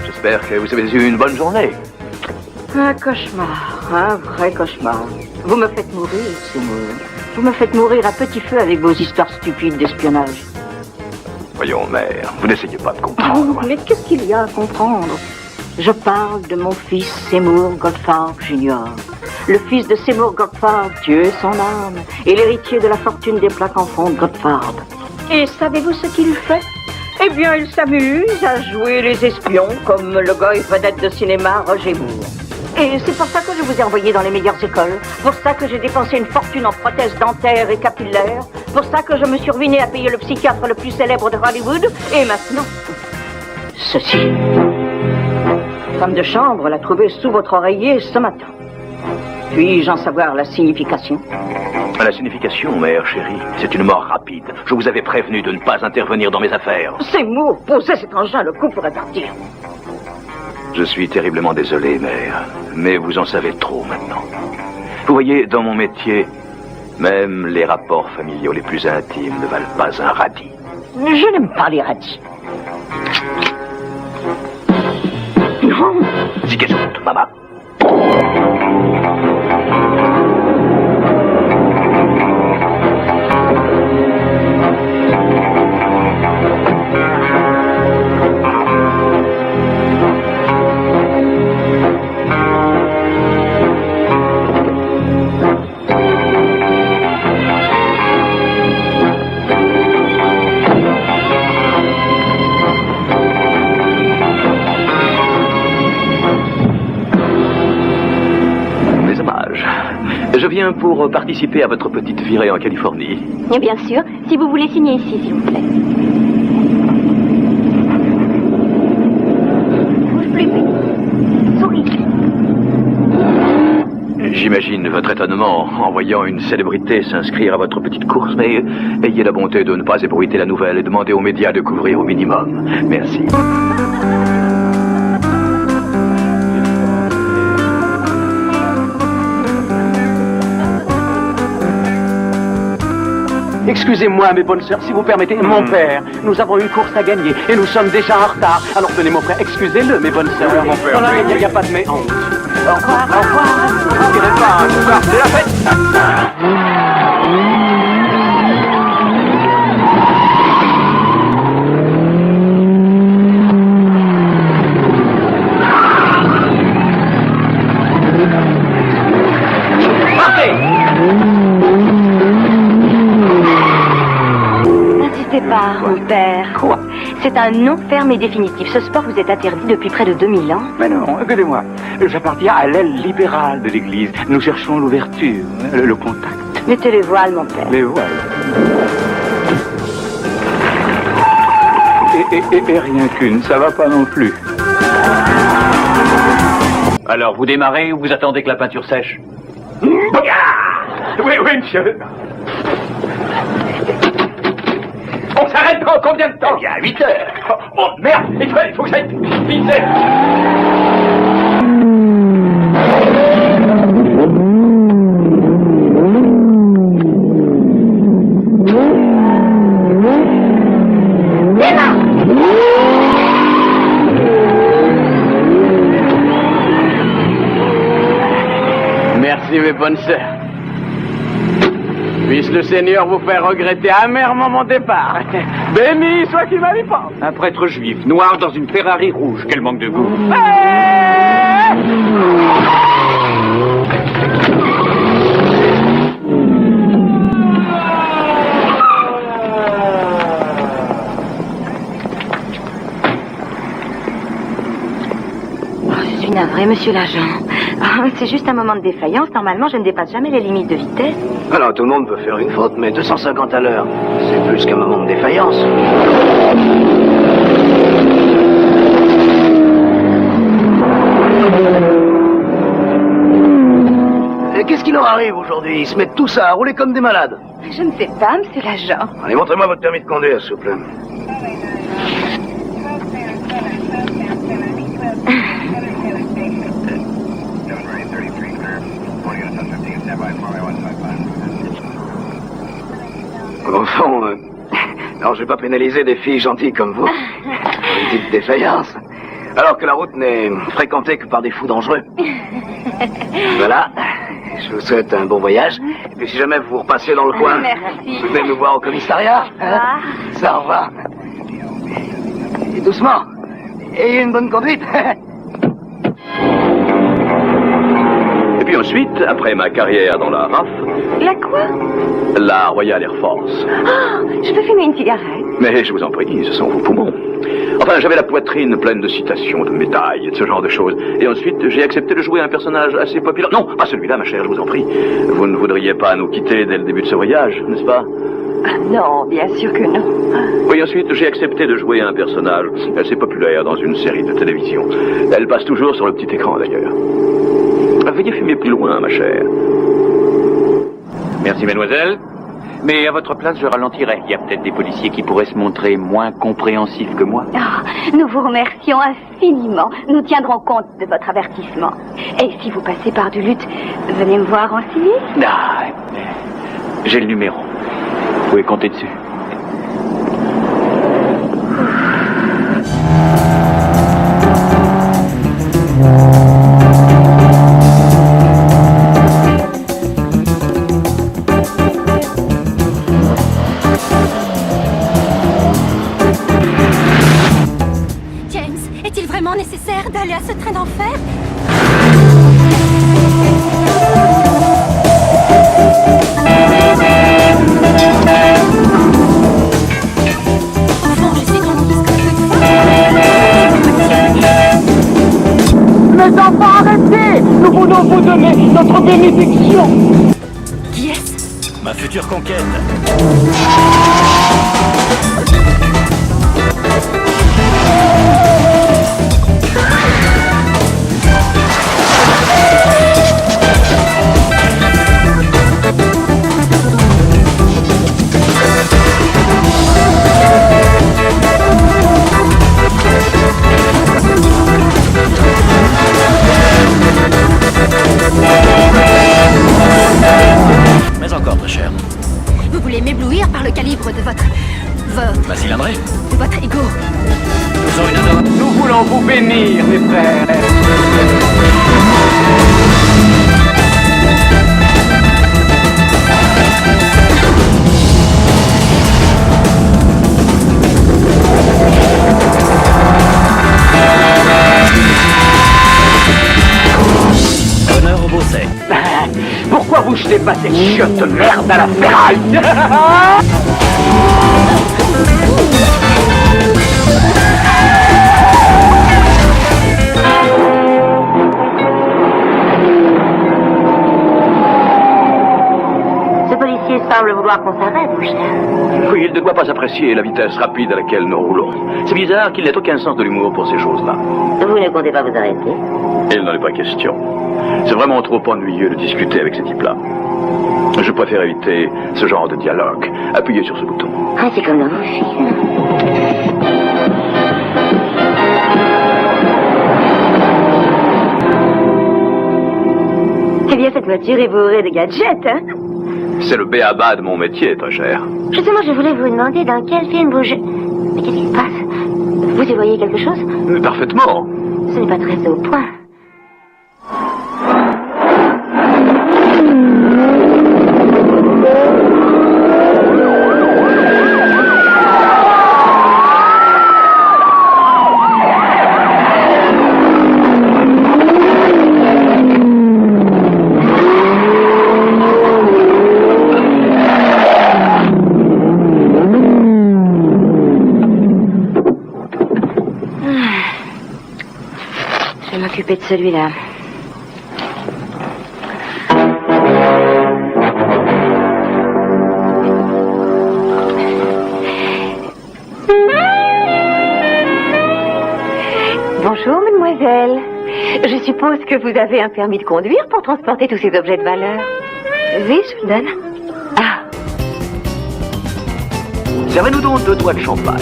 J'espère que vous avez eu une bonne journée. Un cauchemar, un vrai cauchemar. Vous me faites mourir, Seymour. Vous me faites mourir à petit feu avec vos histoires stupides d'espionnage. Voyons, mère, vous n'essayez pas de comprendre. Oh, mais qu'est-ce qu'il y a à comprendre? Je parle de mon fils Seymour Goldfarb Jr. Le fils de Seymour Goldfarb, Dieu et son âme, et l'héritier de la fortune des plaques en fonte Goldfarb. Et savez-vous ce qu'il fait? Eh bien, il s'amuse à jouer les espions comme le gars vedette de cinéma Roger Moore. Et c'est pour ça que je vous ai envoyé dans les meilleures écoles, pour ça que j'ai dépensé une fortune en prothèses dentaires et capillaires, pour ça que je me suis ruiné à payer le psychiatre le plus célèbre de Hollywood, et maintenant, ceci. Femme de chambre l'a trouvé sous votre oreiller ce matin. Puis-je en savoir la signification? La signification, mère chérie, c'est une mort rapide. Je vous avais prévenu de ne pas intervenir dans mes affaires. Seymour, posez cet engin, le coup pourrait partir. Je suis terriblement désolé, mère, mais vous en savez trop maintenant. Vous voyez, dans mon métier, même les rapports familiaux les plus intimes ne valent pas un radis. Je n'aime pas les radis. Non. Si qu'est-ce que maman? Je viens pour participer à votre petite virée en Californie. Et bien sûr, si vous voulez signer ici, s'il vous plaît. Bouge plus vite. Souris. J'imagine votre étonnement en voyant une célébrité s'inscrire à votre petite course, mais ayez la bonté de ne pas ébruiter la nouvelle et demandez aux médias de couvrir au minimum. Merci. Excusez-moi, mes bonnes sœurs, si vous permettez, mon père, nous avons une course à gagner et nous sommes déjà en retard. Alors tenez, mon frère, excusez-le, mes bonnes sœurs. Mon père, il n'y a pas de mais honte. Au revoir, au revoir. N'oubliez pas, ce soir, c'est la fête. Mon père. Quoi? C'est un non ferme et définitif. Ce sport vous est interdit depuis près de 2000 ans. Mais non, écoutez-moi. J'appartiens à l'aile libérale de l'Église. Nous cherchons l'ouverture, le contact. Mettez les voiles, mon père. Les voiles. Et rien qu'une, ça va pas non plus. Alors, vous démarrez ou vous attendez que la peinture sèche? Oui, monsieur. On s'arrête dans combien de temps? Il y a 8 heures. Oh, merde, il faut que j'aille pisser. Merci, mes bonnes sœurs. Puisse le Seigneur vous faire regretter amèrement mon départ. Béni soit qui m'a mis pas. Un prêtre juif, noir dans une Ferrari rouge. Quel manque de goût. Je suis navrée, monsieur l'agent. C'est juste un moment de défaillance. Normalement, je ne dépasse jamais les limites de vitesse. Alors, tout le monde peut faire une faute, mais 250 à l'heure, c'est plus qu'un moment de défaillance. Et qu'est-ce qui leur arrive aujourd'hui? Ils se mettent tous à rouler comme des malades. Je ne sais pas, monsieur l'agent. Allez, montrez-moi votre permis de conduire, s'il vous plaît. Alors, je vais pas pénaliser des filles gentilles comme vous. Une petite défaillance. Alors que la route n'est fréquentée que par des fous dangereux. Voilà. Je vous souhaite un bon voyage. Et puis si jamais vous repassez dans le coin, Merci. vous venez nous voir au commissariat. Ah. Ça, au revoir. Et doucement. Ayez une bonne conduite. Et puis ensuite, après ma carrière dans la RAF, La quoi? la Royal Air Force. Ah, je peux fumer une cigarette? Mais je vous en prie, ce sont vos poumons. Enfin, j'avais la poitrine pleine de citations, de médailles et de ce genre de choses. Et ensuite, j'ai accepté de jouer un personnage assez populaire. Non, pas celui-là, ma chère, je vous en prie. Vous ne voudriez pas nous quitter dès le début de ce voyage, n'est-ce pas? Ah, non, bien sûr que non. Oui, ensuite, j'ai accepté de jouer un personnage assez populaire dans une série de télévision. Elle passe toujours sur le petit écran, d'ailleurs. Veuillez fumer plus loin, ma chère. Merci, mademoiselle. Mais à votre place, je ralentirai. Il y a peut-être des policiers qui pourraient se montrer moins compréhensifs que moi. Ah, nous vous remercions infiniment. Nous tiendrons compte de votre avertissement. Et si vous passez par du lutte, venez me voir en civil. Ah, j'ai le numéro. Vous pouvez compter dessus. James, est-il vraiment nécessaire d'aller à ce train d'enfer? Au fond, je suis dans mon disque de Mes enfants, arrêtez! Nous voulons vous donner notre bénédiction. Qui est-ce? Ma future conquête. Mais encore, très cher. Vous voulez m'éblouir par le calibre de votre Ma cylindrée. de votre ego. Nous aurons une adore. Nous voulons vous bénir, mes frères. Honneur au beau sec. Pourquoi vous jetez pas ces chiottes de merde à la ferraille? Ce policier semble vouloir qu'on s'arrête, mon cher. Oui, il ne doit pas apprécier la vitesse rapide à laquelle nous roulons. C'est bizarre qu'il n'ait aucun sens de l'humour pour ces choses-là. Vous ne comptez pas vous arrêter? Il n'en est pas question. C'est vraiment trop ennuyeux de discuter avec ces types-là. Je préfère éviter ce genre de dialogue. Appuyez sur ce bouton. Ah, c'est comme dans vos films. Eh bien, cette voiture est bourrée de gadgets, hein? C'est le b.a.-ba de mon métier, très cher. Justement, je voulais vous demander dans quel film vous jouez. Mais qu'est-ce qui se passe? Vous y voyez quelque chose? Mais parfaitement. Ce n'est pas très au point. Je vais m'occuper de celui-là. Bonjour, mademoiselle. Je suppose que vous avez un permis de conduire pour transporter tous ces objets de valeur. Oui, je vous le donne. Ah, Servez-nous donc 2 doigts de champagne.